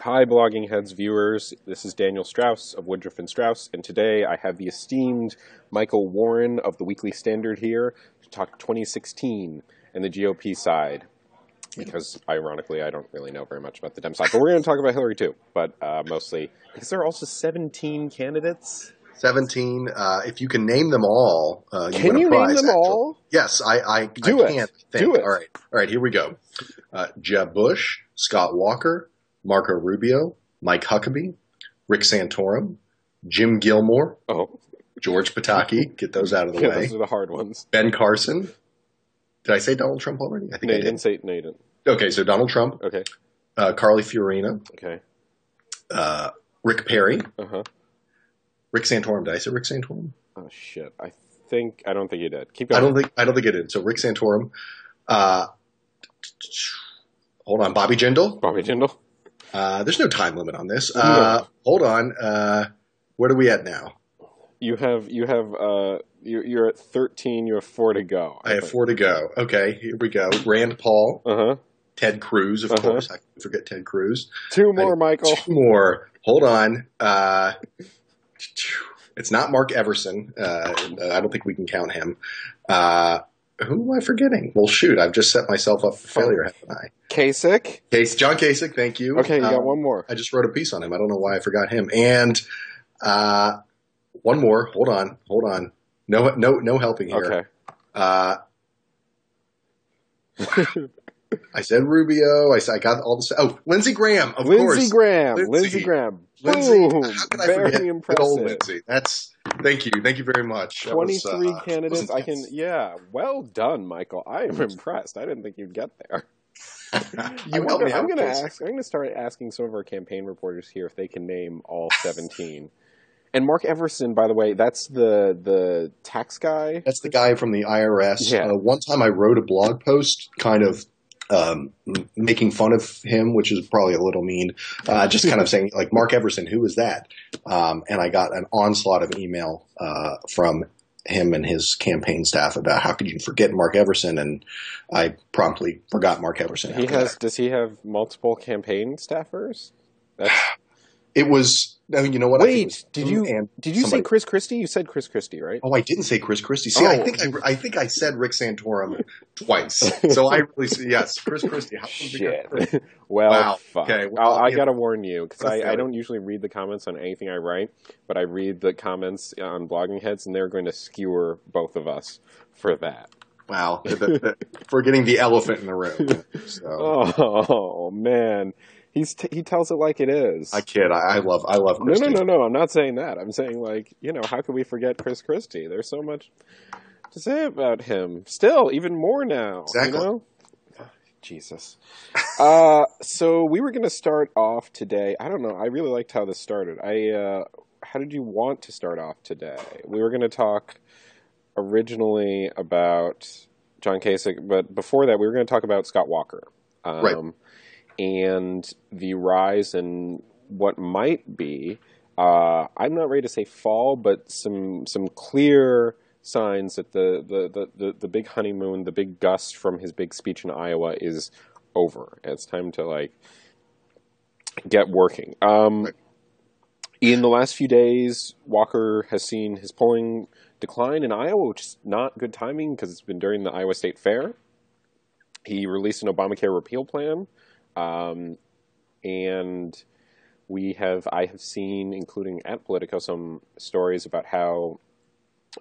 Hi, Blogging Heads viewers. This is Daniel Strauss of Woodruff and Strauss, and today I have the esteemed Michael Warren of the Weekly Standard here to talk 2016 and the GOP side, because ironically I don't really know very much about the Dem side, but we're going to talk about Hillary too, but mostly because there are also 17 candidates. 17. If you can name them all, can you name them all? Yes, I Do can. it. Do it. All right. Here we go. Jeb Bush, Scott Walker, Marco Rubio, Mike Huckabee, Rick Santorum, Jim Gilmore, George Pataki. Get those out of the way. Those are the hard ones. Ben Carson. Did I say Donald Trump already? I think I did. No, you didn't. Okay, so Donald Trump. Okay. Carly Fiorina. Okay. Rick Perry. Uh-huh. Rick Santorum. Did I say Rick Santorum? Oh shit! I don't think you did. Keep going. I don't think I did. So Rick Santorum. Hold on, Bobby Jindal. Bobby Jindal. There's no time limit on this. No. Hold on. Where are we at now? You're at 13. You have 4 to go. I have 4 to go. Okay, here we go. Rand Paul. Uh-huh. Ted Cruz, of course. I can't forget Ted Cruz. 2 more, Michael. 2 more. Hold on. It's not Mark Everson. I don't think we can count him. Who am I forgetting? Well, shoot, I've just set myself up for failure, haven't I? Kasich? John Kasich, thank you. Okay, you got 1 more. I just wrote a piece on him. I don't know why I forgot him. And 1 more. Hold on. No helping here. Okay. I said Rubio. I got all this. Oh, Lindsey Graham, of course. Lindsey Graham. Lindsey, Boom. how can I Very forget impressive. good old Lindsey? Thank you very much. 23 candidates. Intense. Well done, Michael. I am impressed. I didn't think you'd get there. You helped me out. I'm going to start asking some of our campaign reporters here if they can name all 17. And Mark Everson, by the way, that's the tax guy. That's the guy from the IRS. Yeah. One time I wrote a blog post kind of making fun of him, which is probably a little mean, just kind of saying, like, Mark Everson, who is that? And I got an onslaught of email from him and his campaign staff about how could you forget Mark Everson, and I promptly forgot Mark Everson. Does he have multiple campaign staffers? It was. I mean, you know what? Wait, did you say Chris Christie? You said Chris Christie, right? Oh, I didn't say Chris Christie. See, I think I said Rick Santorum twice. So I really yes, Chris Christie. Shit. Well, wow. Fuck. Okay. Well, I gotta warn you because I don't usually read the comments on anything I write, but I read the comments on Blogging Heads, and they're going to skewer both of us for that. Wow, for getting the elephant in the room. So. Oh man. He tells it like it is. I kid. I love Christie. No. I'm not saying that. I'm saying, like, how could we forget Chris Christie? There's so much to say about him. Still, even more now. Exactly. Jesus. So we were going to start off today. I don't know. I really liked how this started. How did you want to start off today? We were going to talk originally about John Kasich, but before that, we were going to talk about Scott Walker. Right. And the rise in what might be, I'm not ready to say fall, but some clear signs that the big honeymoon, the big gust from his big speech in Iowa is over. It's time to get working. In the last few days, Walker has seen his polling decline in Iowa, which is not good timing because it's been during the Iowa State Fair. He released an Obamacare repeal plan. And I have seen, including at Politico, some stories about how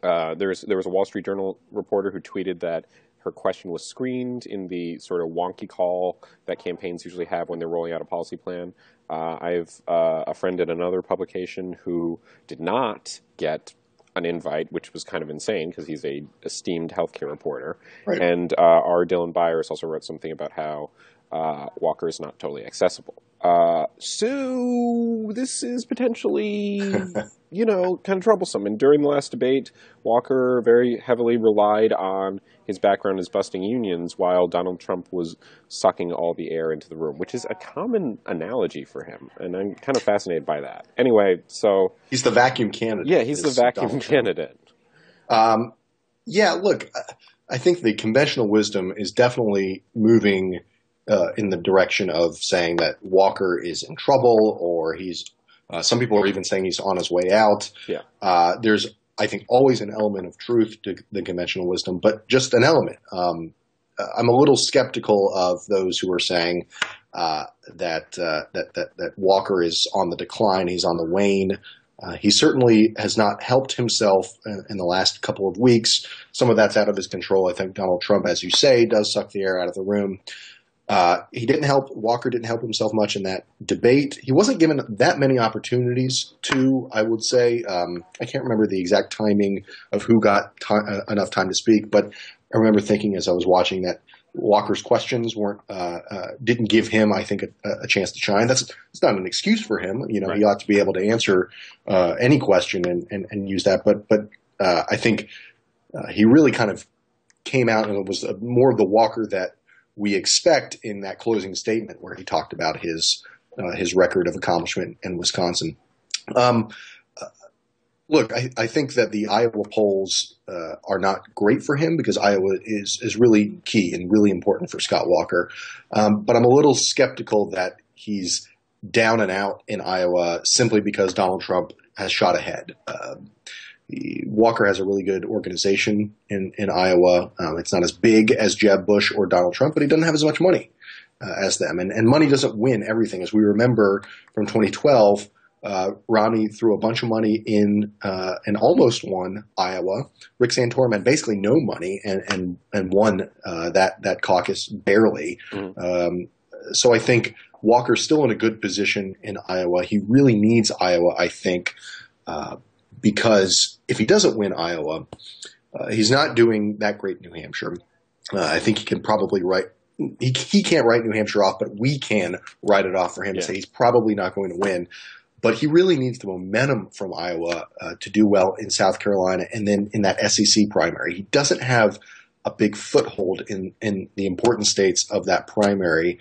there was a Wall Street Journal reporter who tweeted that her question was screened in the sort of wonky call that campaigns usually have when they're rolling out a policy plan. I have a friend at another publication who did not get an invite, which was kind of insane because he's a esteemed healthcare reporter. Right. And our Dylan Byers also wrote something about how Walker is not totally accessible. So this is potentially, kind of troublesome. And during the last debate, Walker very heavily relied on his background as busting unions while Donald Trump was sucking all the air into the room, which is a common analogy for him. And I'm kind of fascinated by that. Anyway, so... He's the vacuum candidate. Yeah, he's the vacuum candidate. Yeah, look, I think the conventional wisdom is definitely moving in the direction of saying that Walker is in trouble, or he's. Some people are even saying he's on his way out. Yeah. There's, I think, always an element of truth to the conventional wisdom, but just an element. I'm a little skeptical of those who are saying that Walker is on the decline. He's on the wane. He certainly has not helped himself in the last couple of weeks. Some of that's out of his control. I think Donald Trump, as you say, does suck the air out of the room. Walker didn't help himself much in that debate. He wasn't given that many opportunities to, I would say. I can't remember the exact timing of who got enough time to speak, but I remember thinking as I was watching that Walker's questions didn't give him, I think, a chance to shine. It's not an excuse for him. Right. He ought to be able to answer any question and use that. But I think he really kind of came out, and it was more of the Walker that we expect in that closing statement where he talked about his record of accomplishment in Wisconsin. Look, I think that the Iowa polls are not great for him because Iowa is really key and really important for Scott Walker. But I'm a little skeptical that he's down and out in Iowa simply because Donald Trump has shot ahead. Walker has a really good organization in Iowa. It's not as big as Jeb Bush or Donald Trump, but he doesn't have as much money as them. And money doesn't win everything. As we remember from 2012, Romney threw a bunch of money in and almost won Iowa. Rick Santorum had basically no money and won that caucus barely. Mm-hmm. So I think Walker's still in a good position in Iowa. He really needs Iowa, I think, because if he doesn't win Iowa, he's not doing that great in New Hampshire. I think he can probably he can't write New Hampshire off, but we can write it off for him and say he's probably not going to win. But he really needs the momentum from Iowa to do well in South Carolina and then in that SEC primary. He doesn't have a big foothold in the important states of that primary.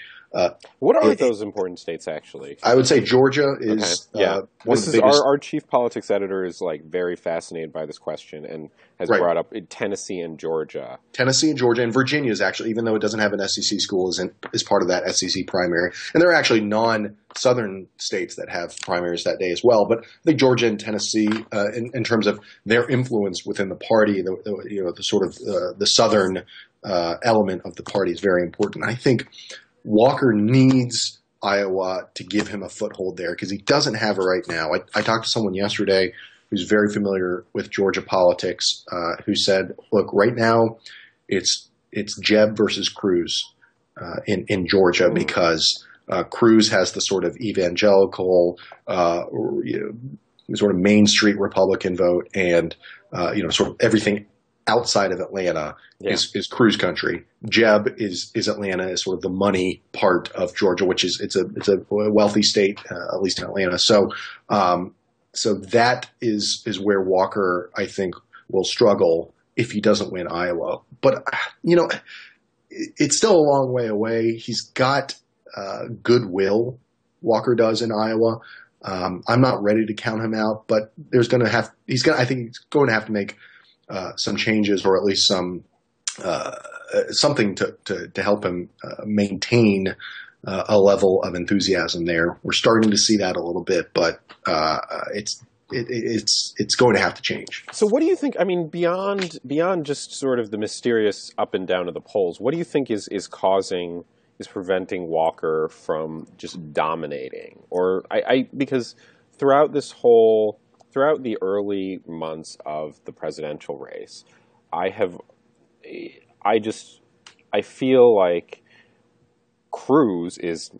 What are those important states, actually? I would say Georgia is one of the biggest. Our chief politics editor is very fascinated by this question and has brought up Tennessee and Georgia. Tennessee and Georgia, and Virginia is actually, even though it doesn't have an SEC school, is part of that SEC primary. And there are actually non-southern states that have primaries that day as well. But I think Georgia and Tennessee, in terms of their influence within the party, the sort of the southern element of the party is very important. I think Walker needs Iowa to give him a foothold there because he doesn't have it right now. I talked to someone yesterday who's very familiar with Georgia politics who said, look, right now it's Jeb versus Cruz in Georgia because Cruz has the sort of evangelical, sort of Main Street Republican vote and, sort of everything outside of Atlanta is Cruz country. Jeb is Atlanta, is sort of the money part of Georgia, which is it's a wealthy state, at least in Atlanta. So that is where Walker, I think, will struggle if he doesn't win Iowa. But it's still a long way away. He's got goodwill. Walker does in Iowa. I'm not ready to count him out, but I think he's going to have to make some changes, or at least some something to help him maintain a level of enthusiasm there. We're starting to see that a little bit, but it's going to have to change. So what do you think? I mean, beyond just sort of the mysterious up and down of the polls, what do you think is preventing Walker from just dominating? Or because throughout the early months of the presidential race, I feel like Cruz is.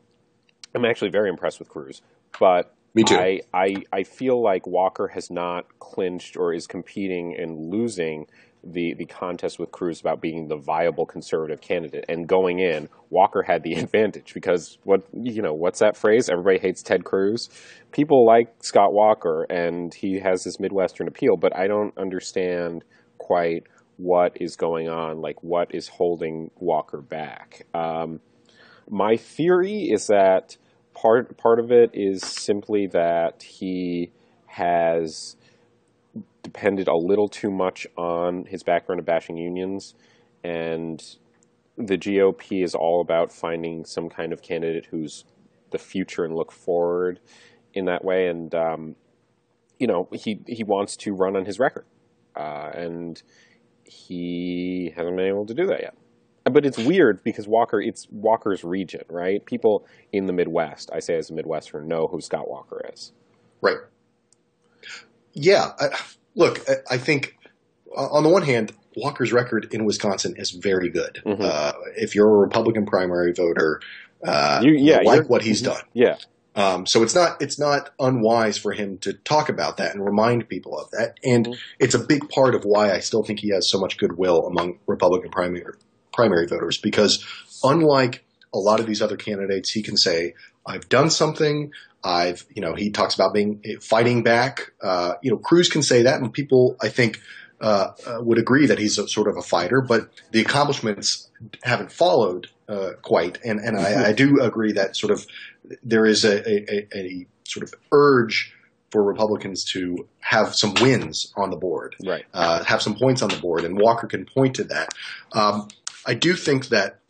I'm actually very impressed with Cruz, but me too. I feel like Walker has not clinched or is competing and losing the contest with Cruz about being the viable conservative candidate. And going in, Walker had the advantage because what's that phrase? Everybody hates Ted Cruz. People like Scott Walker, and he has this Midwestern appeal, but I don't understand quite what is going on, like what is holding Walker back. My theory is that part of it is simply that he has depended a little too much on his background of bashing unions, and the GOP is all about finding some kind of candidate who's the future and look forward in that way. And, he wants to run on his record. And he hasn't been able to do that yet. But it's weird because it's Walker's region, right? People in the Midwest, I say as a Midwesterner, know who Scott Walker is. Right. Yeah. I think on the one hand, Walker's record in Wisconsin is very good. Mm-hmm. If you're a Republican primary voter, you like what he's done. Yeah. So it's not unwise for him to talk about that and remind people of that. And it's a big part of why I still think he has so much goodwill among Republican primary voters, because unlike a lot of these other candidates, he can say, I've done something. He talks about fighting back. Cruz can say that, and people, I think, would agree that he's sort of a fighter, but the accomplishments haven't followed quite. And I do agree that sort of there is a sort of urge for Republicans to have some wins on the board, right? Have some points on the board, and Walker can point to that. I do think that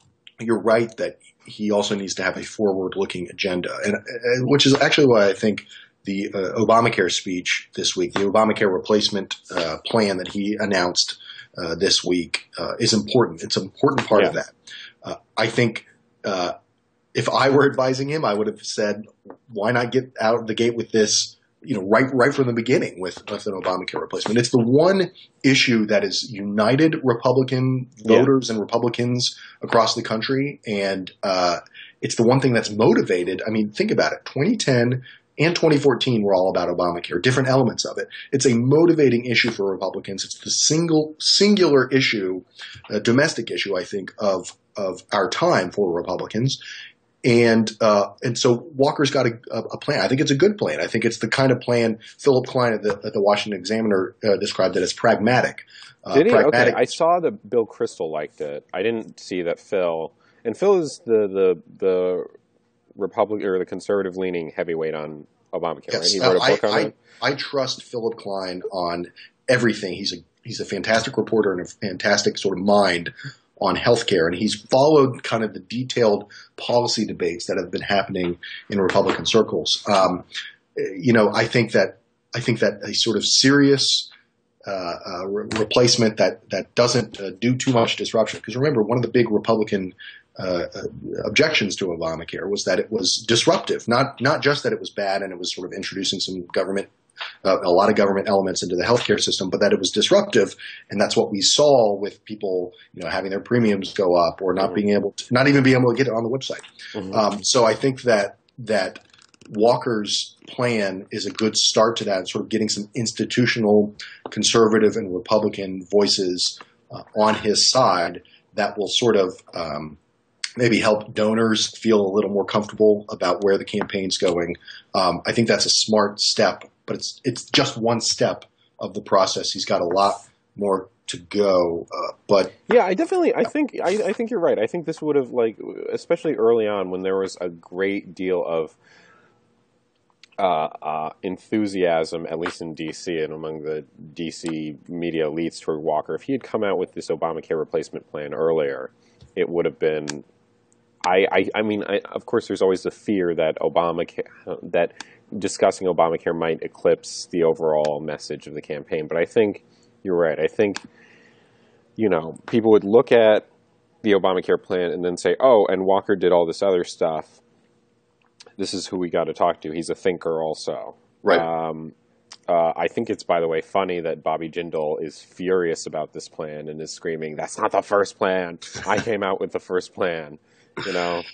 you're right that he also needs to have a forward-looking agenda, and which is actually why I think the Obamacare speech this week, the Obamacare replacement plan that he announced this week is important. It's an important part of that. I think if I were advising him, I would have said, why not get out of the gate with this, right from the beginning with an Obamacare replacement. It's the one issue that has united Republican voters and Republicans across the country. And it's the one thing that's motivated. I mean, think about it. 2010 and 2014 were all about Obamacare, different elements of it. It's a motivating issue for Republicans. It's the singular issue, a domestic issue, I think, of our time for Republicans. And so Walker's got a plan. I think it's a good plan. I think it's the kind of plan Philip Klein at the Washington Examiner described it as pragmatic. Did he? Okay. I saw that Bill Kristol liked it. I didn't see that Phil is the Republican or the conservative leaning heavyweight on Obamacare. Yes. Right? He wrote a book on it. I trust Philip Klein on everything. He's a fantastic reporter and a fantastic sort of mind on healthcare, and he's followed kind of the detailed policy debates that have been happening in Republican circles. I think that a sort of serious replacement that doesn't do too much disruption. Because remember, one of the big Republican objections to Obamacare was that it was disruptive, not just that it was bad and it was sort of introducing some government. A lot of government elements into the healthcare system, but that it was disruptive, and that's what we saw with people, having their premiums go up or not even being able to get it on the website. Mm-hmm. So I think that Walker's plan is a good start to that, sort of getting some institutional conservative and Republican voices on his side that will sort of maybe help donors feel a little more comfortable about where the campaign's going. I think that's a smart step. But it's just one step of the process. He's got a lot more to go. But yeah, I think you're right. I think this would have, especially early on when there was a great deal of enthusiasm, at least in D.C. and among the D.C. media elites toward Walker. If he had come out with this Obamacare replacement plan earlier, it would have been. I mean, of course, there's always the fear that discussing Obamacare might eclipse the overall message of the campaign. But I think you're right. I think, people would look at the Obamacare plan and then say, oh, and Walker did all this other stuff. This is who we got to talk to. He's a thinker also. Right. I think it's, by the way, funny that Bobby Jindal is furious about this plan and is screaming, that's not the first plan. I came out with the first plan.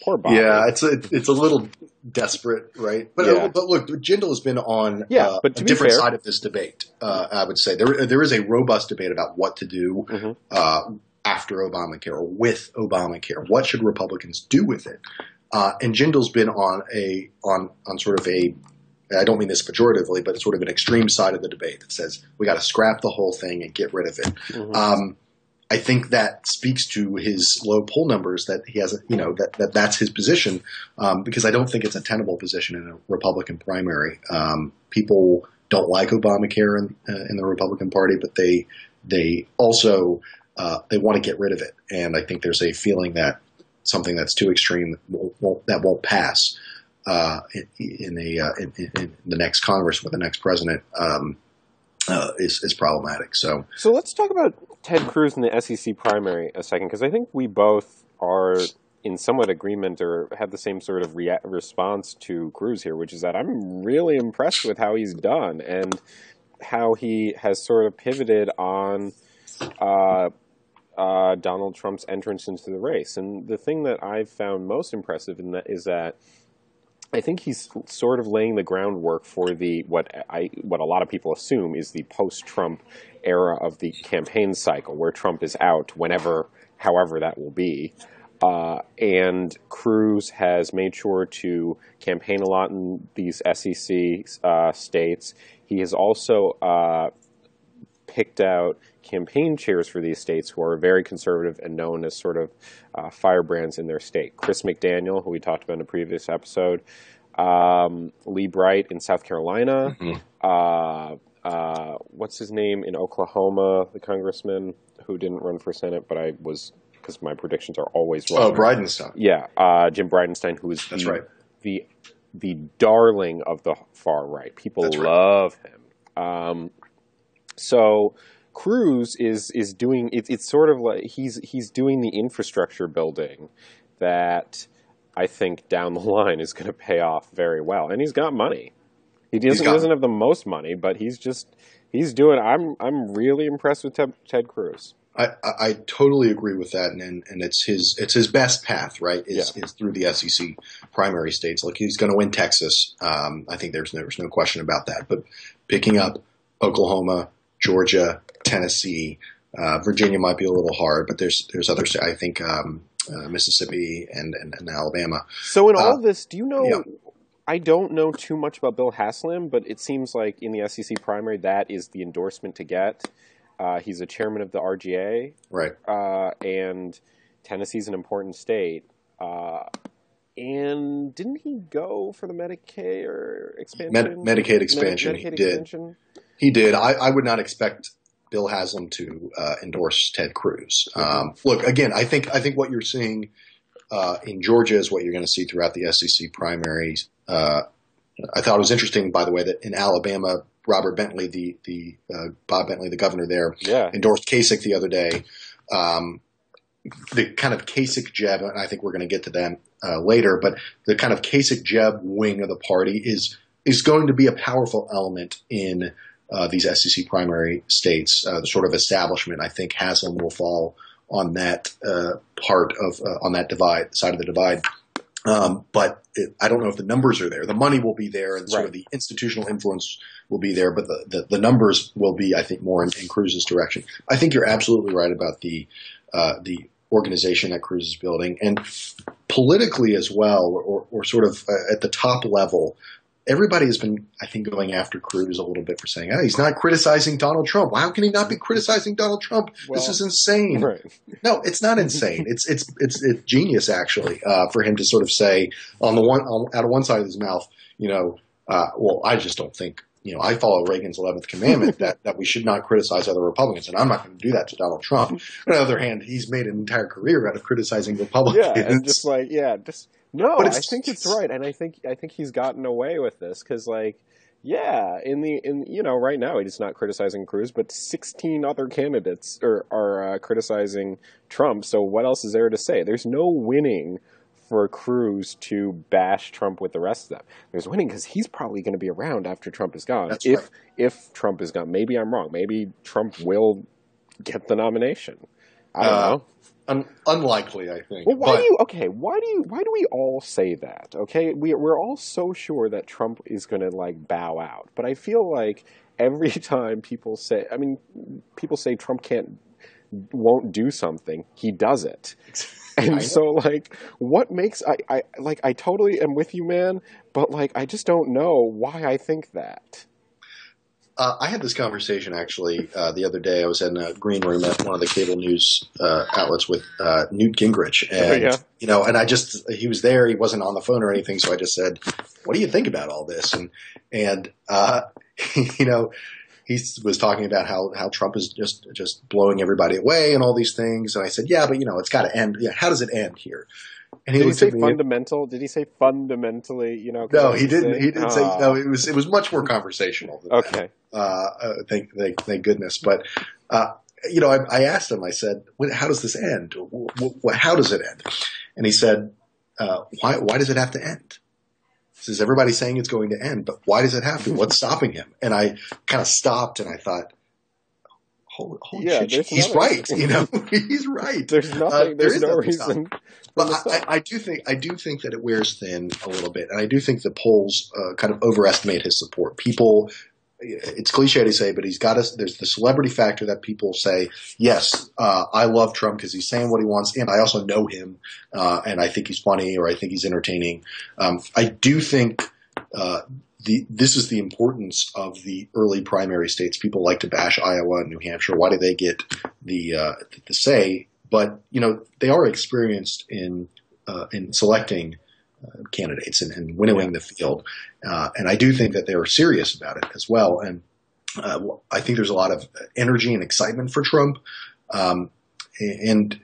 Poor Bobby. Yeah, it's a little desperate, right? But look, Jindal has been on a different side of this debate. I would say there is a robust debate about what to do after Obamacare or with Obamacare. What should Republicans do with it? And Jindal's been on sort of I don't mean this pejoratively, but it's sort of an extreme side of the debate that says we got to scrap the whole thing and get rid of it. Mm-hmm. I think that speaks to his low poll numbers that he has, that's his position, because I don't think it's a tenable position in a Republican primary. People don't like Obamacare in the Republican Party, but they also they want to get rid of it. And I think there's a feeling that something that's too extreme won't pass in the next Congress with the next president is problematic. So let's talk about Ted Cruz and the SEC primary a second, because I think we both are in somewhat agreement or have the same sort of response to Cruz here, which is that I'm really impressed with how he's done and how he has sort of pivoted on Donald Trump's entrance into the race. And the thing that I've found most impressive in that is that I think he's sort of laying the groundwork for what a lot of people assume is the post-Trump era of the campaign cycle, where Trump is out however that will be. And Cruz has made sure to campaign a lot in these SEC states. He has also picked out campaign chairs for these states who are very conservative and known as sort of firebrands in their state. Chris McDaniel, who we talked about in a previous episode, Lee Bright in South Carolina, what's his name in Oklahoma, the congressman who didn't run for Senate, but because my predictions are always wrong. Oh, Bridenstine. Yeah, Jim Bridenstine, who is the darling of the far right. People love him. So Cruz is doing it's sort of like he's doing the infrastructure building that I think down the line is going to pay off very well, and he's got money. He doesn't have the most money, but he's doing. I'm really impressed with Ted Cruz. I totally agree with that, and it's his best path, right? Is through the SEC primary states. Like, he's going to win Texas. I think there's no question about that. But picking up Oklahoma, Georgia, Tennessee, Virginia might be a little hard, but there's other states. I think Mississippi and Alabama. So in all this, do you know? Yeah. I don't know too much about Bill Haslam, but it seems like in the SEC primary, that is the endorsement to get. He's a chairman of the RGA, right? And Tennessee's an important state. And didn't he go for the Medicaid expansion? Medicaid expansion. He did. He did. I would not expect Bill Haslam to endorse Ted Cruz. Look, again, I think what you're seeing in Georgia is what you're going to see throughout the SEC primaries. I thought it was interesting, by the way, that in Alabama, Robert Bentley, Bob Bentley, the governor there, endorsed Kasich the other day. The kind of Kasich Jeb, and I think we're going to get to them later, but the kind of Kasich Jeb wing of the party is going to be a powerful element in these SEC primary states. The sort of establishment, I think Haslam will fall on that on that side of the divide. But I don't know if the numbers are there. The money will be there, and sort of the institutional influence will be there, but the numbers will be, I think, more in Cruz's direction. I think you're absolutely right about the organization that Cruz is building, and politically as well, or sort of at the top level. Everybody has been, I think, going after Cruz a little bit for saying, he's not criticizing Donald Trump. How can he not be criticizing Donald Trump? Well, this is insane. Right. No, it's not insane. It's genius, actually, for him to sort of say out of one side of his mouth, well, I just don't think, I follow Reagan's 11th commandment that we should not criticize other Republicans, and I'm not going to do that to Donald Trump. On the other hand, he's made an entire career out of criticizing Republicans. Yeah, and No, I think it's right, and I think he's gotten away with this because, right now he's not criticizing Cruz, but 16 other candidates are criticizing Trump. So what else is there to say? There's no winning for Cruz to bash Trump with the rest of them. There's winning because he's probably going to be around after Trump is gone. That's if Trump is gone, maybe I'm wrong. Maybe Trump will get the nomination. I don't know. Unlikely, I think. Well, why do we all say that? Okay, we're all so sure that Trump is going to bow out, but I feel like every time people say Trump won't do something, he does it. And so, what makes I totally am with you, man, but I just don't know why I think that. I had this conversation actually the other day. I was in a green room at one of the cable news outlets with Newt Gingrich, and and he was there. He wasn't on the phone or anything, so I just said, "What do you think about all this?" And he was talking about how Trump is just blowing everybody away and all these things. And I said, yeah, but it's got to end. Yeah, how does it end here? And Did he say fundamental? Did he say fundamentally? No, he didn't. He didn't say. No, it was much more conversational than okay. that. Thank goodness. But I asked him. I said, "How does this end? How does it end?" And he said, "Why does it have to end?" He says, "Everybody's saying it's going to end, but why does it have to? What's stopping him?" And I kind of stopped and I thought, holy shit, he's right. He's right. There's nothing. There's no reason. But I do think that it wears thin a little bit, and I do think the polls kind of overestimate his support. People, it's cliche to say, but there's the celebrity factor that people say, yes, I love Trump because he's saying what he wants, and I also know him, and I think he's funny or I think he's entertaining. I do think this is the importance of the early primary states. People like to bash Iowa and New Hampshire. Why do they get the say? But they are experienced in selecting candidates and winnowing the field, and I do think that they are serious about it as well. And I think there's a lot of energy and excitement for Trump, and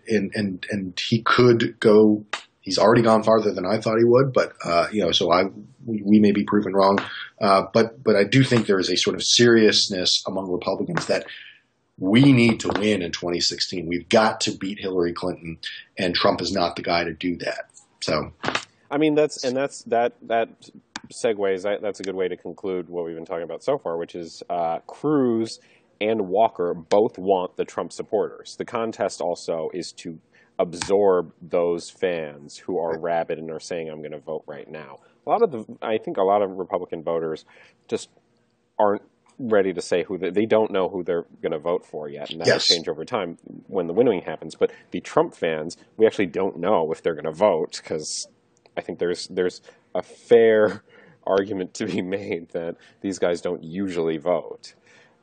he could go. He's already gone farther than I thought he would, but so we may be proven wrong. But I do think there is a sort of seriousness among Republicans that we need to win in 2016. We've got to beat Hillary Clinton, and Trump is not the guy to do that. So, I mean, that segues. That's a good way to conclude what we've been talking about so far, which is Cruz and Walker both want the Trump supporters. The contest also is to absorb those fans who are rabid and are saying, "I'm going to vote right now." I think a lot of Republican voters just aren't ready to say they don't know who they're going to vote for yet, and that will change over time when the winnowing happens. But the Trump fans, we actually don't know if they're going to vote, because I think there's a fair argument to be made that these guys don't usually vote.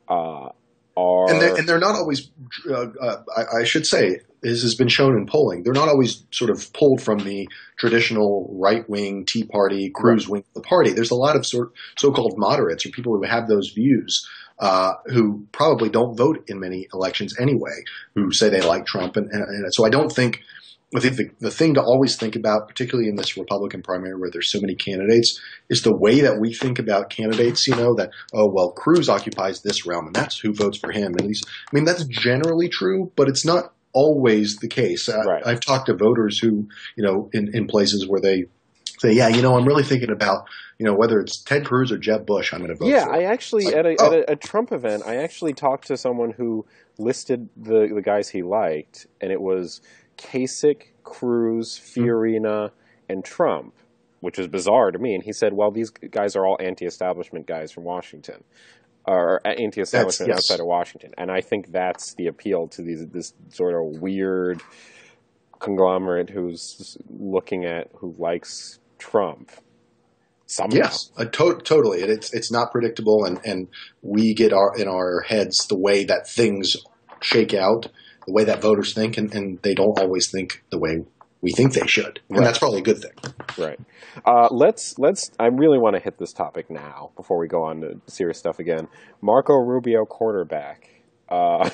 And they're not always. I should say, this has been shown in polling. They're not always sort of pulled from the traditional right-wing Tea Party, Cruz wing of the party. There's a lot of so-called moderates or people who have those views who probably don't vote in many elections anyway, who say they like Trump. And so I don't think – I think the thing to always think about, particularly in this Republican primary where there's so many candidates, is the way that we think about candidates, that, Cruz occupies this realm and that's who votes for him. And that's generally true, but it's not always the case. Right. I've talked to voters who, in places where they say, I'm really thinking about, whether it's Ted Cruz or Jeb Bush, I'm going to vote for. Yeah, I actually, at a Trump event, I actually talked to someone who listed the guys he liked, and it was Kasich, Cruz, Fiorina, and Trump, which was bizarre to me. And he said, well, these guys are all anti-establishment guys from Washington, or anti-establishment outside of Washington. And I think that's the appeal to this sort of weird conglomerate who's looking at who likes Trump somehow. Yes, totally. It's not predictable, and we get in our heads the way that things shake out, the way that voters think, and they don't always think the way we think they should. And that's probably a good thing. Right. Let's. I really want to hit this topic now before we go on to serious stuff again. Marco Rubio, quarterback. On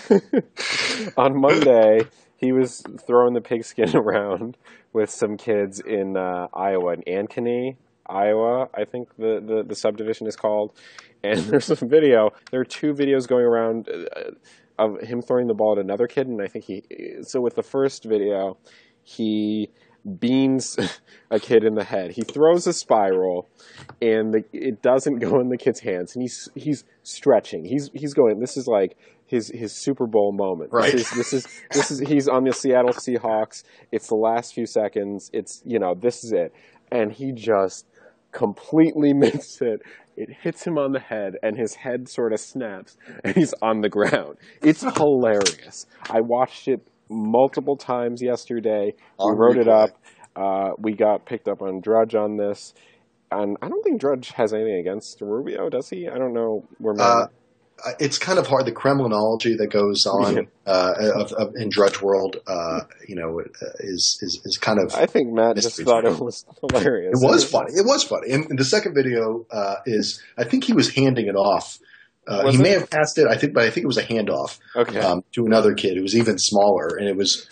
Monday, he was throwing the pigskin around with some kids in Iowa, in Canny, Iowa, I think the subdivision is called. And there's a video. There are two videos going around of him throwing the ball at another kid, and I think so with the first video, he beans a kid in the head. He throws a spiral, and it doesn't go in the kid's hands, and he's stretching. He's going. This is like his Super Bowl moment. Right. This is he's on the Seattle Seahawks. It's the last few seconds. It's this is it, and he just completely missed it. It hits him on the head, and his head sort of snaps, and he's on the ground. It's hilarious. I watched it multiple times yesterday. We wrote it up. We got picked up on Drudge on this. And I don't think Drudge has anything against Rubio, does he? I don't know. It's kind of hard. The Kremlinology that goes on in Drudge world, is kind of. I think Matt just thought it was hilarious. It was funny. And the second video is, I think he was handing it off He may have passed it, I think, but I think it was a handoff to another kid who was even smaller, and it was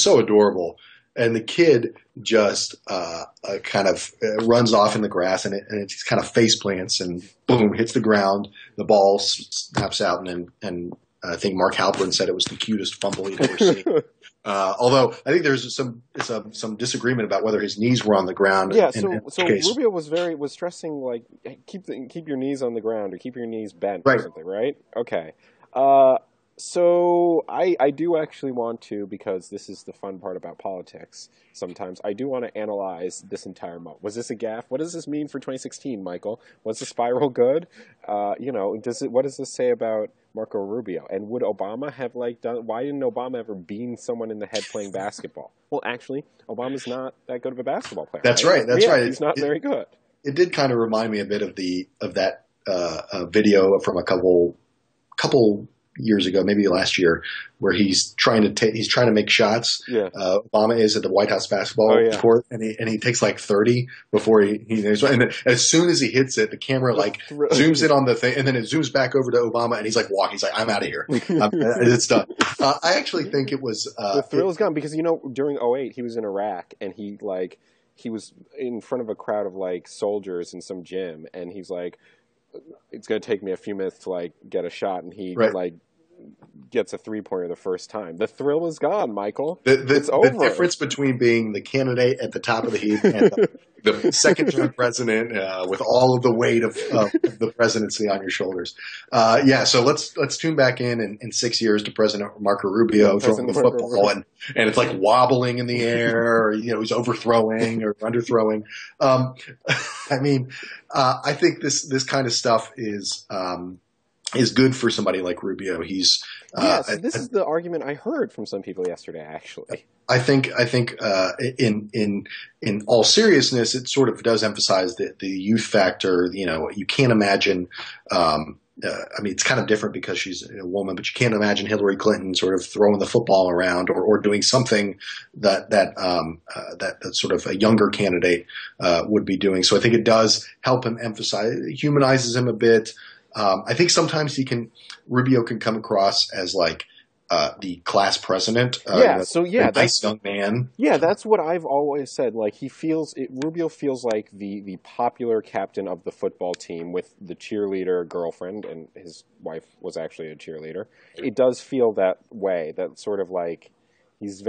so adorable. And the kid just kind of runs off in the grass, and it just kind of face plants and boom, hits the ground. The ball snaps out, and I think Mark Halperin said it was the cutest fumble he'd ever seen. Although I think there's some disagreement about whether his knees were on the ground. Yeah, so Rubio was stressing like keep your knees on the ground or keep your knees bent or something, right? Okay. So I do actually want to, because this is the fun part about politics sometimes, I do want to analyze this entire moment. Was this a gaffe? What does this mean for 2016, Michael? Was the spiral good? What does this say about Marco Rubio? And would Obama have why didn't Obama ever bean someone in the head playing basketball? Well, actually, Obama's not that good of a basketball player. That's right. That's right. He's not very good. It did kind of remind me a bit of that video from a couple years ago, maybe last year, where he's trying to make shots. Yeah. Obama is at the White House basketball court, and he takes like 30 before he and then as soon as he hits it, the camera zooms in on the thing, and then it zooms back over to Obama, and he's like walking. He's like, I'm out of here. It's done. I actually think it was the thrill is gone, because during 2008 he was in Iraq, and he was in front of a crowd of soldiers in some gym, and he's like, it's going to take me a few minutes to get a shot, and he gets a 3-pointer the first time. The thrill is gone, Michael. It's over. The difference between being the candidate at the top of the heap and the second-term president with all of the weight of the presidency on your shoulders. So let's tune back in 6 years to President Marco Rubio throwing the football, and it's wobbling in the air, or he's overthrowing or underthrowing. I think this kind of stuff is good for somebody like Rubio. He's this is the argument I heard from some people yesterday. Actually, I think in all seriousness, it sort of does emphasize the youth factor. You can't imagine. It's kind of different because she's a woman, but you can't imagine Hillary Clinton sort of throwing the football around or doing something that sort of a younger candidate would be doing. So I think it does help him humanizes him a bit. I think sometimes Rubio can come across as the class president. Nice young man. Yeah, that's what I've always said. Rubio feels like the popular captain of the football team with the cheerleader girlfriend, and his wife was actually a cheerleader. It does feel that way. That sort of he's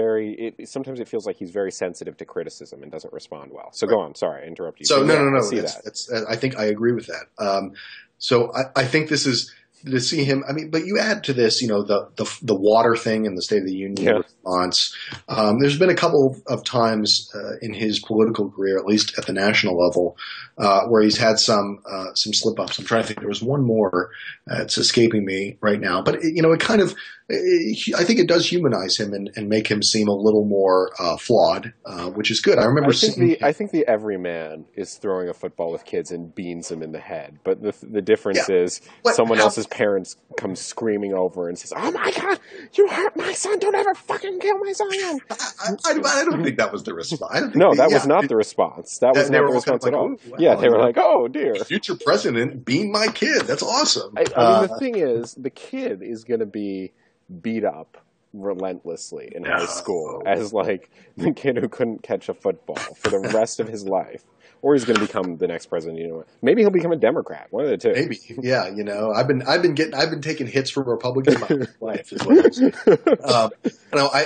sometimes it feels like he's very sensitive to criticism and doesn't respond well. So go on. Sorry, I interrupted you. So no. I see that. I think I agree with that. So I think this is to see him. But you add to this, the water thing and the State of the Union response. There's been a couple of times in his political career, at least at the national level, where he's had some slip ups. I'm trying to think. There was one more. It's escaping me right now. But it kind of. I think it does humanize him and make him seem a little more flawed, which is good. I think the everyman is throwing a football with kids and beans them in the head. But the difference is someone else's parents come screaming over and says, "Oh my God, you hurt my son! Don't ever fucking kill my son!" I don't think that was the response. That was not the response. That was not the response at all. They were like, "Oh dear, future president, bean my kid. That's awesome." The thing is, the kid is going to be beat up relentlessly in high school as the kid who couldn't catch a football for the rest of his life, or he's going to become the next president. Maybe he'll become a Democrat. One of the two. Maybe, yeah. I've been taking hits from Republicans my whole life. Is what I'm saying.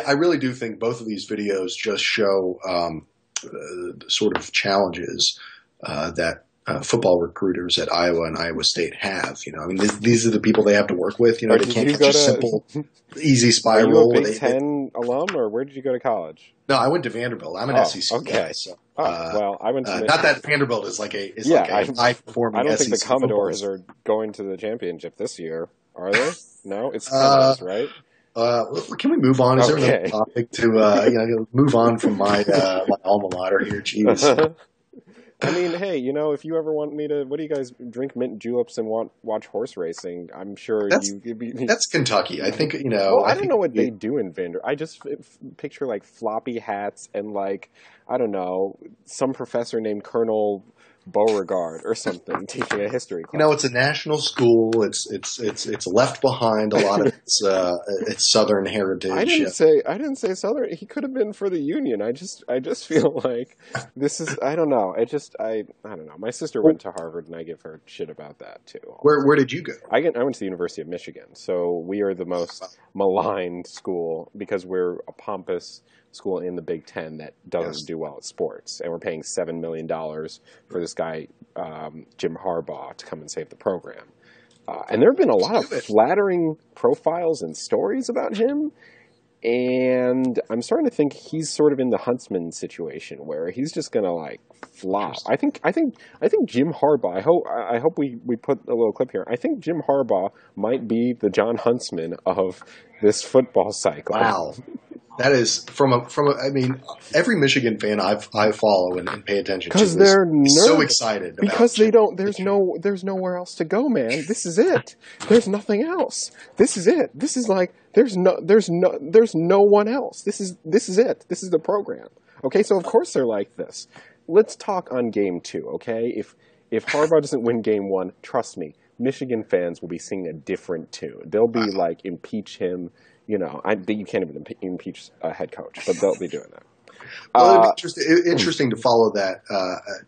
I really do think both of these videos just show the sort of challenges that football recruiters at Iowa and Iowa State have. These are the people they have to work with. They can't catch a simple, easy spiral. Are you a Big Ten alum, or where did you go to college? No, I went to Vanderbilt. I'm an SEC guy. So, I went to not that Vanderbilt is like a high performing. I don't think the Commodores are going to the championship this year, are they? No, it's Commodores, right? Can we move on? Is there another topic to move on from my alma mater here? Jeez. Hey, if you ever want me to, what do you guys drink mint juleps and watch horse racing? I'm sure that's Kentucky. I think Well, I don't know what they do in Vander. I just picture floppy hats and I don't know, some professor named Colonel Beauregard or something teaching a history class. You know, it's a national school. It's left behind a lot of its Southern heritage. I didn't say Southern. He could have been for the Union. I just feel like this is. I don't know. I don't know. My sister went to Harvard, and I give her shit about that too. Where did you go? I went to the University of Michigan, so we are the most maligned school because we're a pompous school in the Big Ten that doesn't do well at sports, and we're paying $7 million for this guy Jim Harbaugh to come and save the program. And there have been a lot of flattering profiles and stories about him, and I'm starting to think he's sort of in the Huntsman situation where he's just going to like flop. I think Jim Harbaugh. I hope we put a little clip here. I think Jim Harbaugh might be the John Huntsman of this football cycle. Wow. That is from a. I mean, every Michigan fan I follow and pay attention to because they're so excited because they don't. There's nowhere else to go, man. This is it. There's nothing else. This is it. This is like there's no one else. This is it. This is the program. Okay, so of course they're like this. Let's talk on game 2. Okay, if Harbaugh doesn't win game 1, trust me, Michigan fans will be singing a different tune. They'll be like impeach him. You know, you can't even impeach a head coach, but they'll be doing that. Well, it'd be interesting to follow that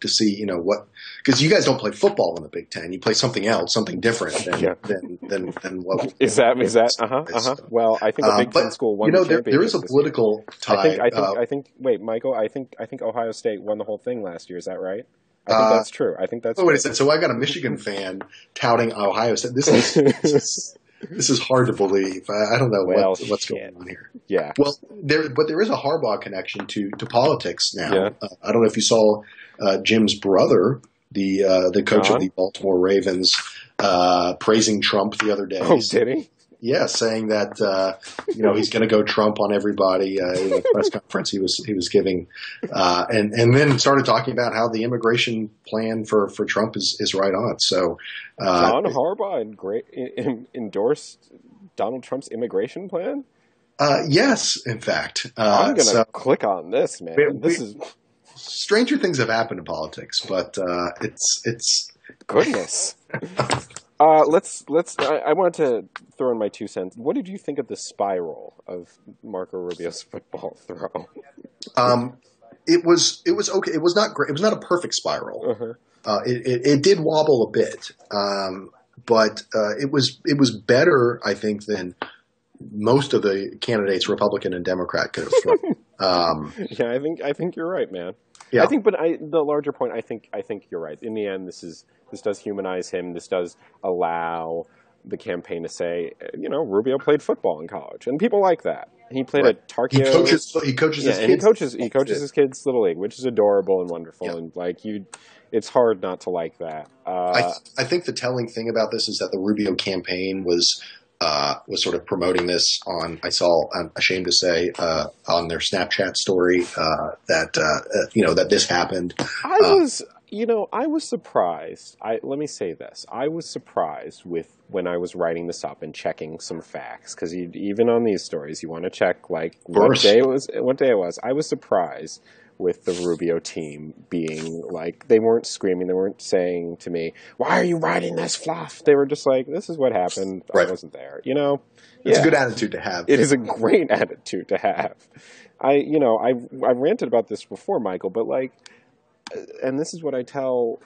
to see, you know, what – because you guys don't play football in the Big Ten. You play something else, something different than what – Is that – Well, I think a Big Ten school won the championship. There is a political tie. I think – wait, Michael, I think Ohio State won the whole thing last year. Is that right? I think that's true. I think that's true. Wait a second. So I got a Michigan fan touting Ohio State. This is hard to believe. I don't know what's going on here. Yeah. Well, there is a Harbaugh connection to politics now. Yeah. I don't know if you saw Jim's brother, the coach of the Baltimore Ravens, praising Trump the other day. Oh, did he? Yeah, saying that he's going to go Trump on everybody in a press conference he was giving, and then started talking about how the immigration plan for Trump is right on. So John Harbaugh endorsed Donald Trump's immigration plan. Yes, in fact, I'm going to click on this, man. This is stranger things have happened in politics, but it's goodness. I want to throw in my 2 cents. What did you think of the spiral of Marco Rubio's football throw? It was okay. It was not great. It was not a perfect spiral. Uh-huh. It did wobble a bit, but it was better, I think, than most of the candidates, Republican and Democrat, could have thrown. Yeah, I think you're right, man. Yeah. The larger point, I think you're right. In the end, this does humanize him. This does allow the campaign to say, you know, Rubio played football in college, and people like that. He played at Tarkio. He coaches his kids. He coaches his kids little league, which is adorable and wonderful. Yeah. And it's hard not to like that. I think the telling thing about this is that the Rubio campaign was sort of promoting this on. I'm ashamed to say, on their Snapchat story that this happened. I was surprised. Let me say this. I was surprised when I was writing this up and checking some facts, because even on these stories, you want to check like what day it was. I was surprised with the Rubio team being like, they weren't screaming, they weren't saying to me, "Why are you writing this fluff?" They were just like, "This is what happened. Right. I wasn't there." You know, it's a good attitude to have. It is a great attitude to have. I've ranted about this before, Michael, but like. And this is what I tell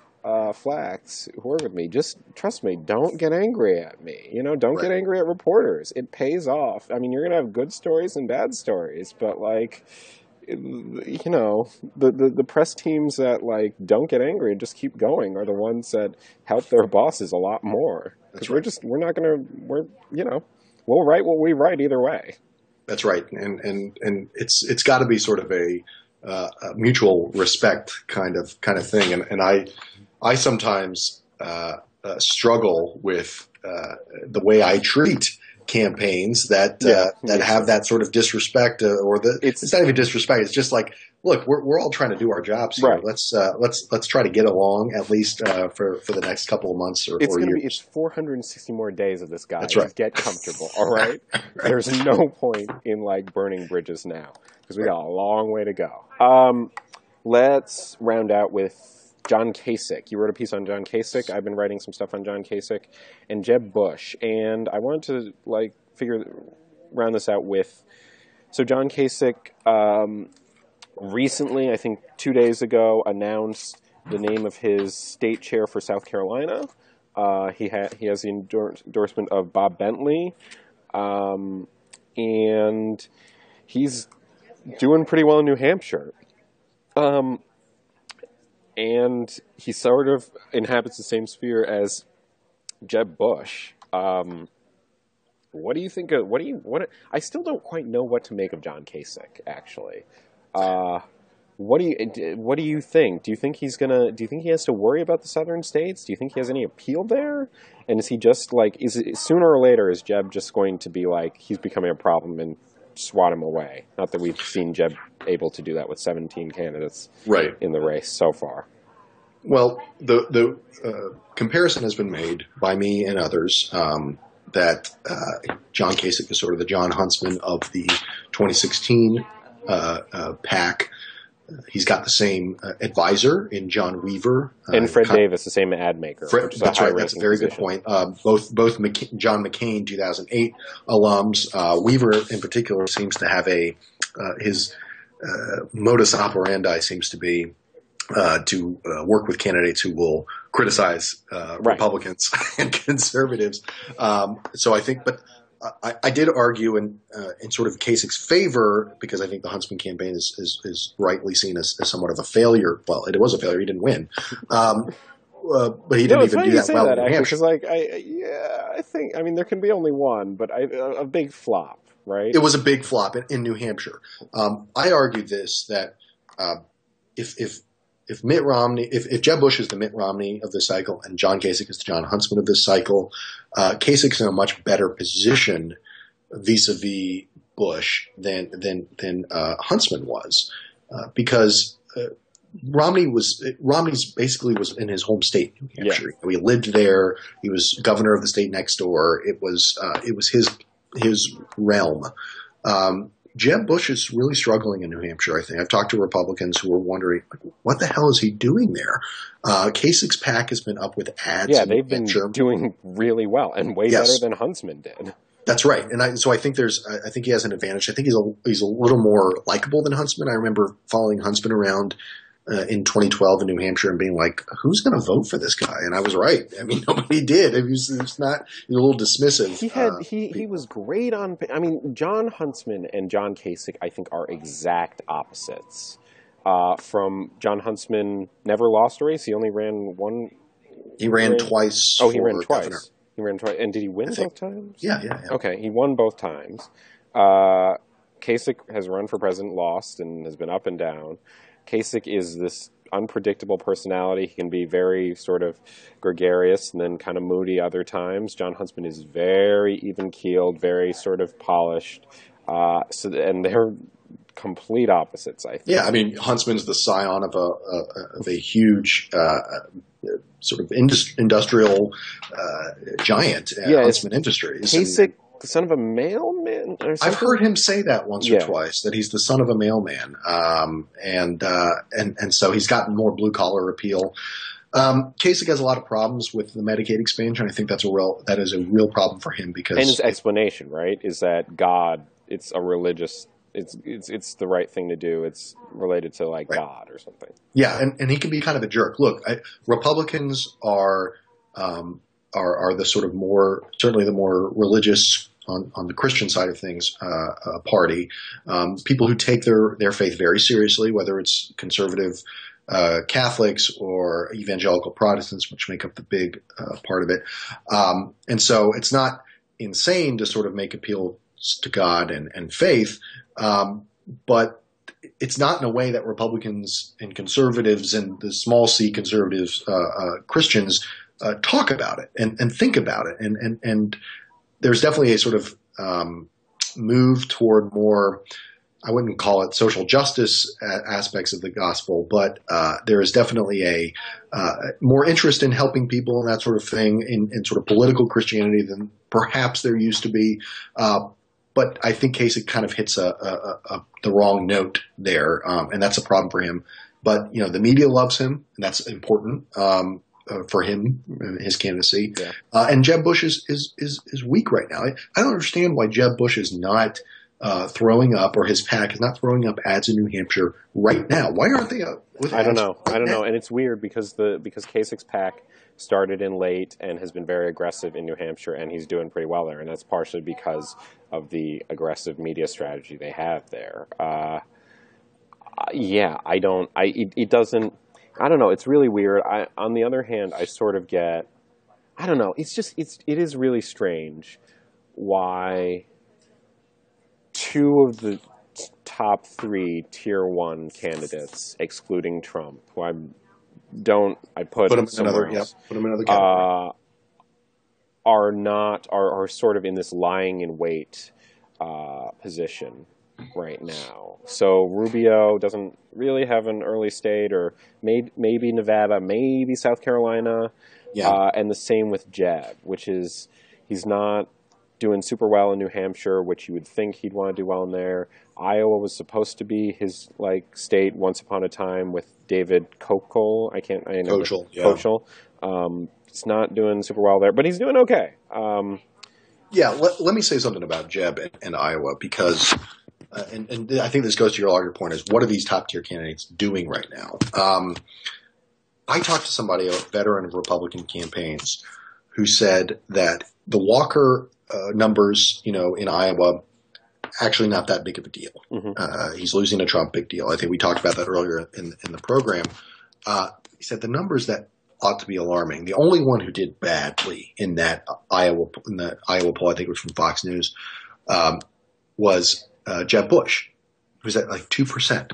Flax, who are with me, just trust me, don't get angry at me. You know, don't get angry at reporters. It pays off. I mean, you're going to have good stories and bad stories, but like, you know, the press teams that like don't get angry and just keep going are the ones that help their bosses a lot more. Because we're not going to, we'll write what we write either way. That's right. And it's got to be sort of a mutual respect kind of thing, and I sometimes struggle with the way I treat campaigns that have that sort of disrespect, it's not even disrespect. It's just like, look, we're all trying to do our jobs here. Right. Let's try to get along at least for the next couple of months or years. It's 460 more days of this guy. That's right. Get comfortable. All right. Right. There's no point in like burning bridges now, because we got a long way to go. Let's round out with John Kasich. You wrote a piece on John Kasich. I've been writing some stuff on John Kasich and Jeb Bush, and I wanted to round this out with. So John Kasich recently, I think 2 days ago, announced the name of his state chair for South Carolina. He has the endorsement of Bob Bentley, and he's doing pretty well in New Hampshire. And he sort of inhabits the same sphere as Jeb Bush. What do you think of, I still don't quite know what to make of John Kasich, actually. What do you think? Do you think he has to worry about the southern states? Do you think he has any appeal there? And is he just sooner or later, is Jeb just going to be he's becoming a problem and swat him away? Not that we've seen Jeb able to do that with 17 candidates in the race so far. Well, the comparison has been made by me and others that John Kasich is sort of the John Huntsman of the 2016 PAC. He's got the same advisor in John Weaver. And Fred Davis, the same ad maker. That's right. That's a very good point. Both John McCain, 2008 alums. Weaver, in particular, seems to have his modus operandi seems to be to work with candidates who will criticize Republicans and conservatives. So I think, but I did argue in sort of Kasich's favor, because I think the Huntsman campaign is rightly seen as somewhat of a failure. Well, it was a failure. He didn't win. But he didn't even do that well in New Hampshire. I think there can be only one, but a big flop, right? It was a big flop in New Hampshire. I argued that if Mitt Romney, if Jeb Bush is the Mitt Romney of this cycle and John Kasich is the John Huntsman of this cycle, Kasich's in a much better position vis-a-vis Bush than Huntsman was, because Romney's basically was in his home state, New Hampshire. Yeah. He lived there. He was governor of the state next door. It was his realm. Jeb Bush is really struggling in New Hampshire, I think. I've talked to Republicans who are wondering, what the hell is he doing there? Kasich's PAC has been up with ads. Yeah, they've been doing really well and way better than Huntsman did. That's right. And so I think I think he has an advantage. I think he's a little more likable than Huntsman. I remember following Huntsman around in 2012 in New Hampshire and being like, who's going to vote for this guy? And I was right. I mean, nobody did. He was a little dismissive. He was great on, John Huntsman and John Kasich, I think, are exact opposites. From John Huntsman never lost a race. He only ran one. He ran twice. Oh, he ran twice. Governor. He ran twice. And did he win both times? Yeah. Okay, he won both times. Kasich has run for president, lost, and has been up and down. Kasich is this unpredictable personality. He can be very sort of gregarious and then kind of moody other times. John Huntsman is very even-keeled, very sort of polished. And they're complete opposites, I think. Yeah, Huntsman's the scion of a huge sort of industrial giant, Huntsman Industries. Kasich, the son of a mailman or something? I've heard him say that once or twice, that he's the son of a mailman. And so he's gotten more blue collar appeal. Kasich has a lot of problems with the Medicaid expansion. I think that is a real problem for him because. And his explanation, right, is that God, it's a religious, it's the right thing to do. It's related to God or something. Yeah. And he can be kind of a jerk. Look, Republicans are the sort of certainly the more religious on the Christian side of things party. People who take their faith very seriously, whether it's conservative Catholics or evangelical Protestants, which make up the big part of it. And so it's not insane to sort of make appeals to God and faith, but it's not in a way that Republicans and conservatives and the small c conservatives Christians talk about it and think about it. And there's definitely a sort of move toward more, I wouldn't call it social justice aspects of the gospel, but there is definitely a more interest in helping people and that sort of thing in sort of political Christianity than perhaps there used to be. But I think Kasich kind of hits the wrong note there, and that's a problem for him. but the media loves him, and that's important for him, his candidacy. Yeah. And Jeb Bush is weak right now. I don't understand why Jeb Bush is not throwing up, or his PAC is not throwing up ads in New Hampshire right now. Why aren't they? I don't know. And it's weird because Kasich's PAC started in late and has been very aggressive in New Hampshire, and he's doing pretty well there, and that's partially because of the aggressive media strategy they have there. It doesn't. I don't know. It's really weird. On the other hand, I sort of get. I don't know. It is really strange why two of the top 3 tier 1 candidates, excluding Trump, who I put them somewhere else, put them in another category. are sort of in this lying in wait position right now. So Rubio doesn't really have an early state, or maybe Nevada, maybe South Carolina, and the same with Jeb, which is he's not doing super well in New Hampshire, which you would think he'd want to do well in there. Iowa was supposed to be his state once upon a time with David Kochel. Kochel. It's not doing super well there, but he's doing okay. Let me say something about Jeb and Iowa, because and I think this goes to your larger point, is what are these top tier candidates doing right now? I talked to somebody, a veteran of Republican campaigns, who said that the Walker numbers, in Iowa, actually not that big of a deal. Mm-hmm. He's losing to Trump, big deal. I think we talked about that earlier in the program. He said the numbers that ought to be alarming. The only one who did badly in the Iowa poll, I think it was from Fox News, was Jeb Bush, who was at 2%.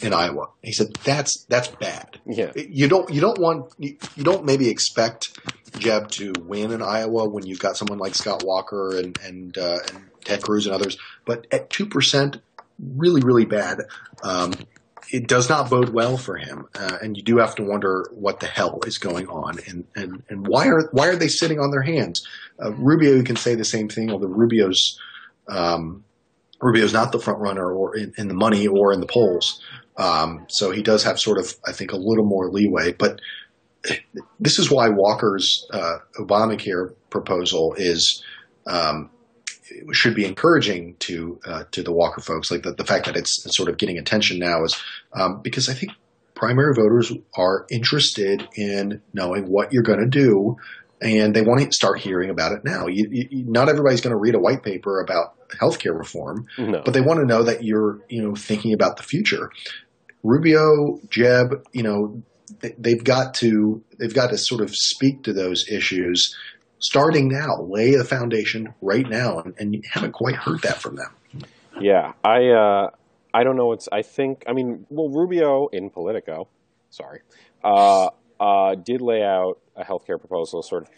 In Iowa. He said that's bad. Yeah. You don't maybe expect Jeb to win in Iowa when you've got someone like Scott Walker and Ted Cruz and others, but at 2%, really, really bad. It does not bode well for him, and you do have to wonder what the hell is going on, and why are they sitting on their hands? Rubio can say the same thing, although Rubio's not the front runner or in the money or in the polls. So he does have sort of, I think, a little more leeway. But this is why Walker's Obamacare proposal should be encouraging to the Walker folks. Like the fact that it's sort of getting attention now is because I think primary voters are interested in knowing what you're going to do, and they want to start hearing about it now. Not everybody's going to read a white paper about healthcare reform, no. But they want to know that you're, thinking about the future. Rubio, Jeb, they've got to sort of speak to those issues starting now, lay a foundation right now, and you haven't quite heard that from them. Yeah, I don't know. Rubio in Politico, did lay out a healthcare proposal sort of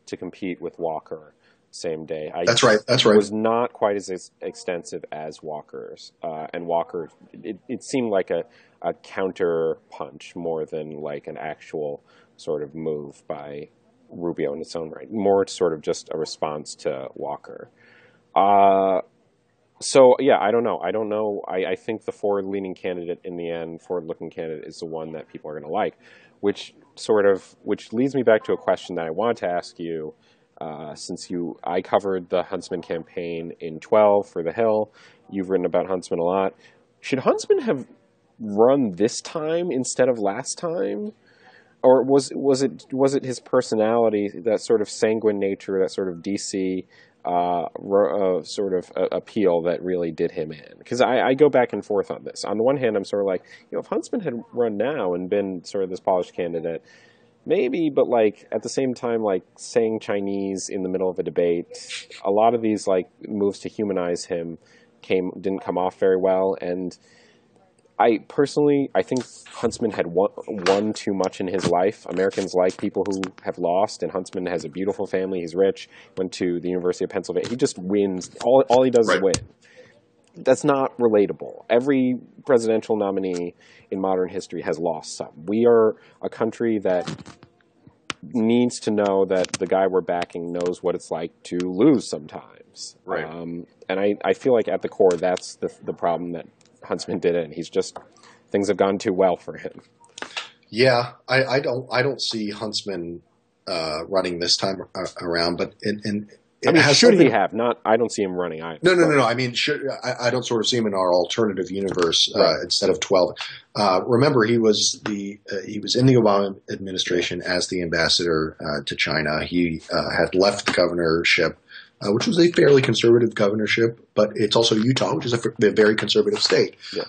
to compete with Walker same day. That's right. It was not quite as extensive as Walker's. And Walker, it seemed like a counter punch more than like an actual sort of move by Rubio in its own right. More sort of just a response to Walker. I don't know. I think the forward-leaning candidate in the end, forward-looking candidate, is the one that people are going to like, which leads me back to a question that I wanted to ask you, since I covered the Huntsman campaign in 12 for The Hill. You've written about Huntsman a lot. Should Huntsman have run this time instead of last time? Or was it his personality, that sort of sanguine nature, that sort of DC sort of appeal that really did him in? Because I go back and forth on this. On the one hand, I'm sort of like, if Huntsman had run now and been sort of this polished candidate, maybe, but like at the same time, like saying Chinese in the middle of a debate, a lot of these like moves to humanize him didn't come off very well. And I think Huntsman had won too much in his life. Americans like people who have lost, and Huntsman has a beautiful family. He's rich, went to the University of Pennsylvania. He just wins. All he does is win. That's not relatable. Every presidential nominee in modern history has lost some. We are a country that needs to know that the guy we're backing knows what it's like to lose sometimes. Right. And I feel like at the core, that's the problem that Huntsman did it. He's just things have gone too well for him. Yeah, I don't see Huntsman running this time around, but I mean, should he have? Not. I don't see him running either. No. I mean, I don't sort of see him in our alternative universe instead of 12. Remember, he was in the Obama administration as the ambassador to China. He had left the governorship, which was a fairly conservative governorship, but it's also Utah, which is a very conservative state. Yeah.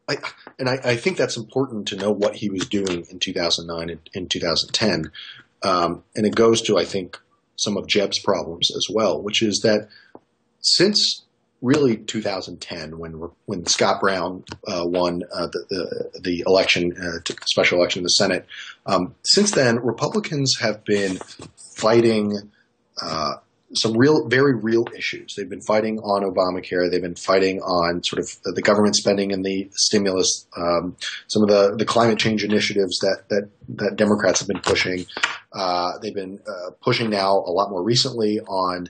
I think that's important to know what he was doing in 2009 and 2010. And it goes to, I think, some of Jeb's problems as well, which is that since really 2010, when Scott Brown won the election, special election in the Senate, since then Republicans have been fighting some very real issues. They've been fighting on Obamacare. They've been fighting on sort of the government spending and the stimulus, some of the climate change initiatives that Democrats have been pushing. They've been pushing now a lot more recently on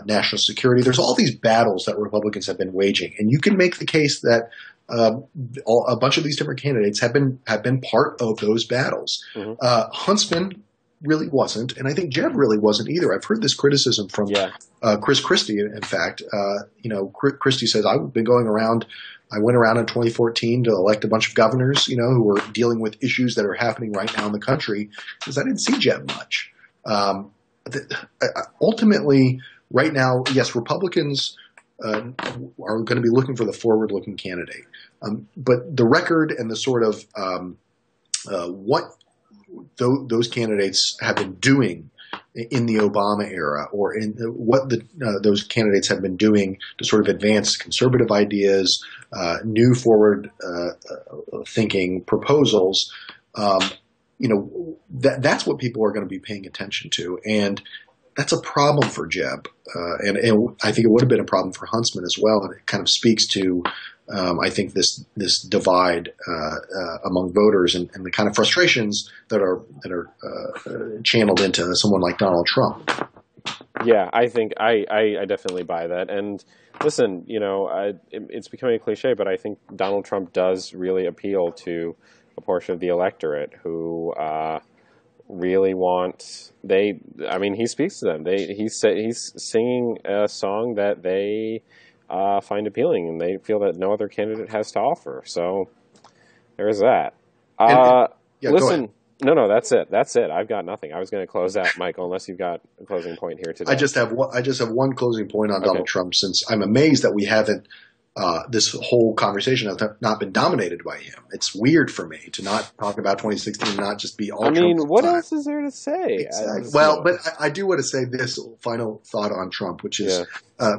national security. There's all these battles that Republicans have been waging, and you can make the case that a bunch of these different candidates have been part of those battles. Mm-hmm. Huntsman really wasn't, and I think Jeb really wasn't either. I've heard this criticism from Chris Christie. In fact, Christie says, I went around in 2014 to elect a bunch of governors, who were dealing with issues that are happening right now in the country, because I didn't see Jeb much. Ultimately, right now, yes, Republicans are going to be looking for the forward-looking candidate, but the record and the sort of what those candidates have been doing in the Obama era, or in what those candidates have been doing to sort of advance conservative ideas, new forward thinking proposals, that's what people are going to be paying attention to. And that's a problem for Jeb. And I think it would have been a problem for Huntsman as well. And it kind of speaks to, I think, this divide among voters and the kind of frustrations that are channeled into someone like Donald Trump. Yeah, I think I definitely buy that. And listen, it's becoming a cliche, but I think Donald Trump does really appeal to a portion of the electorate who really want he speaks to them. He's singing a song that they find appealing, and they feel that no other candidate has to offer. So there's that. Listen, no, that's it. I've got nothing. I was going to close out, Michael, unless you've got a closing point here today. I just have one closing point on Donald Trump, since I'm amazed that we haven't. This whole conversation has not been dominated by him. It's weird for me to not talk about 2016 and not just be all Trump. I mean, what else is there to say? Exactly. Well, but I do want to say this final thought on Trump, which is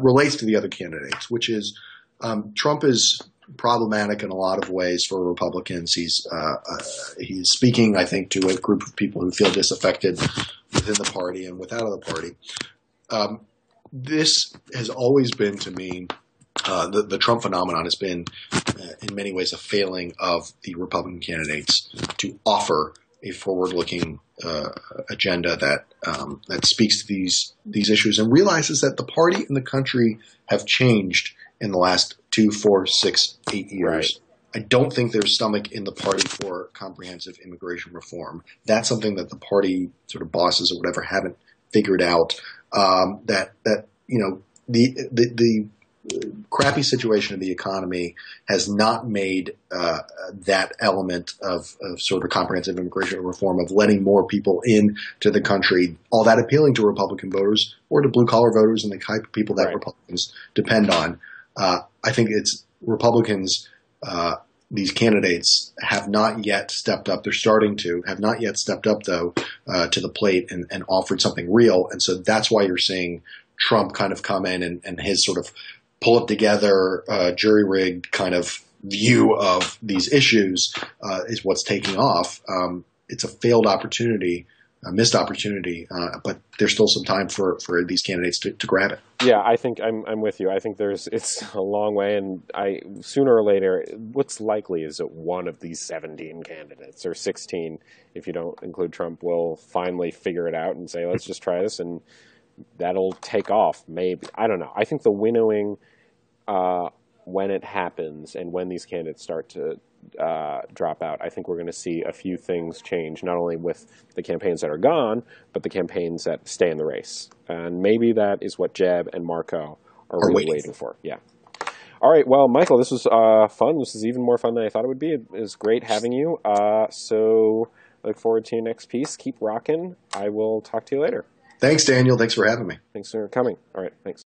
relates to the other candidates, which is Trump is problematic in a lot of ways for Republicans. He's speaking, I think, to a group of people who feel disaffected within the party and without of the party. This has always been, to me, the Trump phenomenon has been, in many ways, a failing of the Republican candidates to offer a forward-looking agenda that speaks to these issues and realizes that the party and the country have changed in the last 2, 4, 6, 8 years. Right. I don't think there's stomach in the party for comprehensive immigration reform. That's something that the party sort of bosses or whatever haven't figured out. The crappy situation of the economy has not made that element of sort of comprehensive immigration reform, of letting more people in to the country, all that appealing to Republican voters or to blue-collar voters and the type of people that Republicans depend on. I think it's Republicans, these candidates have not yet stepped up. They're starting to, have not yet stepped up, though, to the plate and offered something real. And so that's why you're seeing Trump kind of come in and his sort of pull it together, jury-rigged kind of view of these issues is what's taking off. It's a failed opportunity, a missed opportunity, but there's still some time for these candidates to grab it. Yeah, I think I'm with you. I think it's a long way, and sooner or later, what's likely is that one of these 17 candidates, or 16, if you don't include Trump, will finally figure it out and say, let's just try this, and that'll take off, maybe. I don't know. I think the winnowing when it happens and when these candidates start to drop out, I think we're going to see a few things change, not only with the campaigns that are gone, but the campaigns that stay in the race. And maybe that is what Jeb and Marco are really waiting for. Yeah. All right. Well, Michael, this was fun. This is even more fun than I thought it would be. It was great having you. So I look forward to your next piece. Keep rocking. I will talk to you later. Thanks, Daniel. Thanks for having me. Thanks for coming. All right. Thanks.